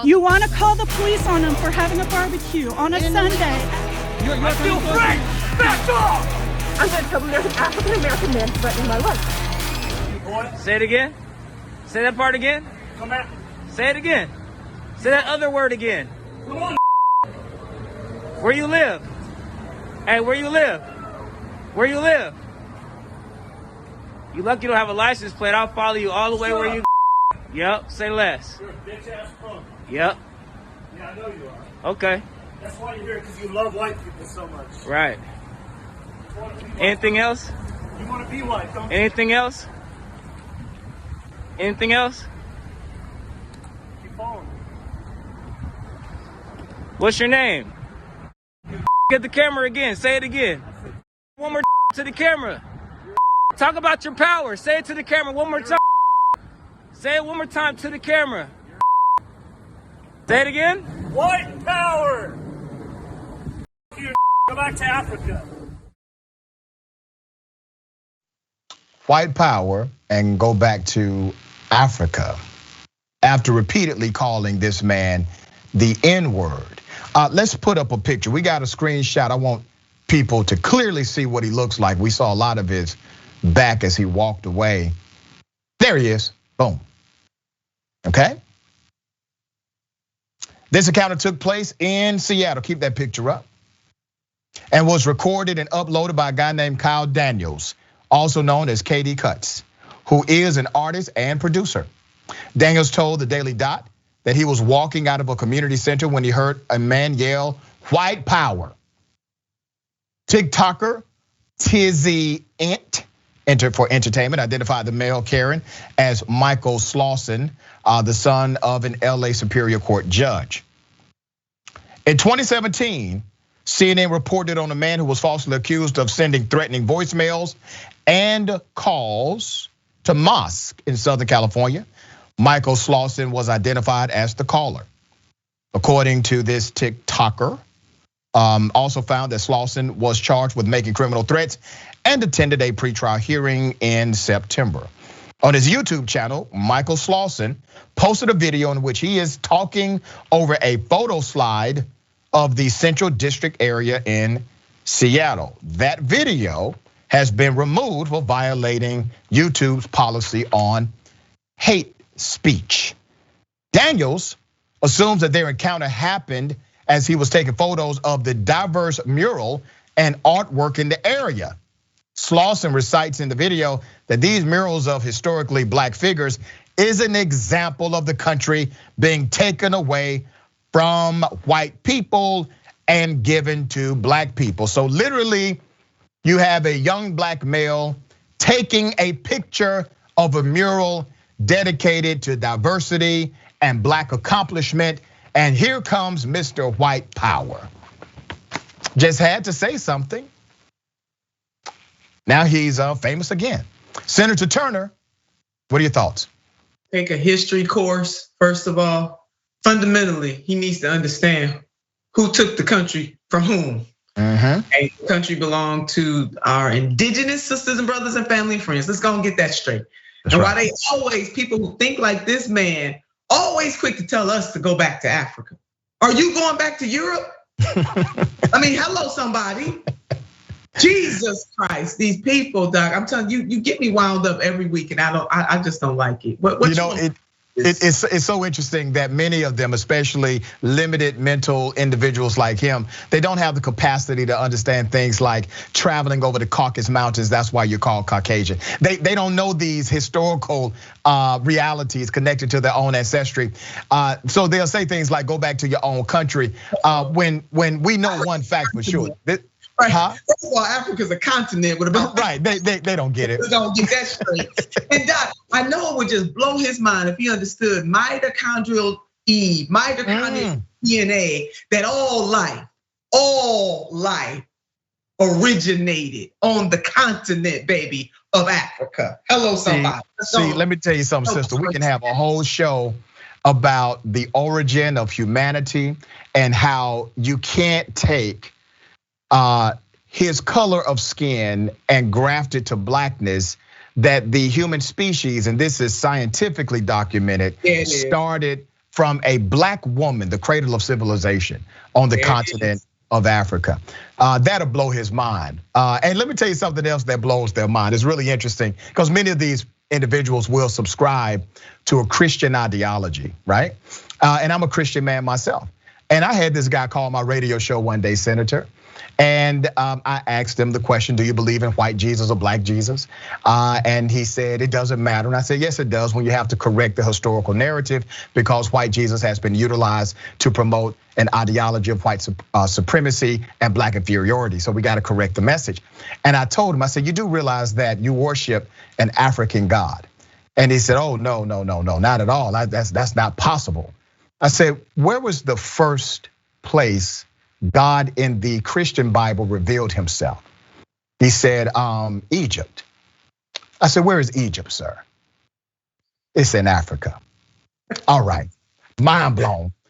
You want to call the police on them for having a barbecue on a Sunday. You're still free! Back off! I'm going to tell there's an African-American man threatening my life. Boy, Say it again. Say that part again. come out. Say it again. Say that other word again. Come on. Where you live? Hey, where you live? Where you live? You lucky you don't have a license plate. I'll follow you all the way where you. Yep. Say less. You're a bitch-ass punk. Yep. Yeah, I know you are. Okay. That's why you're here, because you love white people so much. Right. You wanna be white. Anything else? You want to be white, don't you? Anything else? Anything else? Keep following me. What's your name? Get the camera again. Say it again. One more to the camera. Talk about your power. Say it to the camera one more time. Say it one more time to the camera. Say it again. White power! You go back to Africa. White power and go back to Africa after repeatedly calling this man the N-word. Let's put up a picture. We got a screenshot. I want people to clearly see what he looks like. We saw a lot of his back as he walked away. There he is. Boom. Okay. This encounter took place in Seattle. Keep that picture up. And was recorded and uploaded by a guy named Kyle Daniels, also known as KD Cuts, who is an artist and producer. Daniels told the Daily Dot that he was walking out of a community center when he heard a man yell, "White power." TikToker Tizzy Ent, for entertainment, identified the male Karen as Michael Slauson, the son of an LA Superior Court judge. In 2017, CNN reported on a man who was falsely accused of sending threatening voicemails and calls to mosque in Southern California. Michael Slauson was identified as the caller. According to this TikToker, also found that Slauson was charged with making criminal threats and attended a pretrial hearing in September. On his YouTube channel, Michael Slauson posted a video in which he is talking over a photo slide of the Central District area in Seattle. That video has been removed for violating YouTube's policy on hate speech. Daniels assumes that their encounter happened as he was taking photos of the diverse mural and artwork in the area. Slauson recites in the video that these murals of historically black figures is an example of the country being taken away from white people and given to black people. So literally, you have a young black male taking a picture of a mural dedicated to diversity and black accomplishment, and here comes Mr. White Power. Just had to say something. Now he's famous again. Senator Turner, what are your thoughts? Take a history course, first of all. Fundamentally, he needs to understand who took the country from whom. And the country belonged to our indigenous sisters and brothers and family and friends. Let's go and get that straight. That's and right. Why they always, people who think like this man, always quick to tell us to go back to Africa. Are you going back to Europe? I mean, hello, somebody. Jesus Christ, these people, Doc. I'm telling you, you get me wound up every week, and I just don't like it. It's so interesting that many of them, especially limited mental individuals like him, they don't have the capacity to understand things like traveling over the Caucasus Mountains. That's why you're called Caucasian. They don't know these historical realities connected to their own ancestry. So they'll say things like, "Go back to your own country," when we know one fact for sure. Right. First of all, Africa's a continent with about right. They don't get it. They don't get that straight. And Doc, I know it would just blow his mind if he understood mitochondrial DNA, that all life originated on the continent, baby, of Africa. Hello, somebody. See, let me tell you something, sister. We can have a whole show about the origin of humanity and how you can't take his color of skin and graft it to blackness, that the human species, and this is scientifically documented, started from a black woman, the cradle of civilization on the continent of Africa. That'll blow his mind. And let me tell you something else that blows their mind. It's really interesting because many of these individuals will subscribe to a Christian ideology, right? And I'm a Christian man myself. And I had this guy call my radio show one day, Senator. And I asked him the question, do you believe in white Jesus or black Jesus? And he said, it doesn't matter. And I said, yes, it does when you have to correct the historical narrative because white Jesus has been utilized to promote an ideology of white supremacy and black inferiority. So we got to correct the message. And I told him, I said, you do realize that you worship an African God. And he said, oh, no, not at all. That's not possible. I said, where was the first place God in the Christian Bible revealed himself? He said, Egypt. I said, where is Egypt, sir? It's in Africa. All right, mind blown.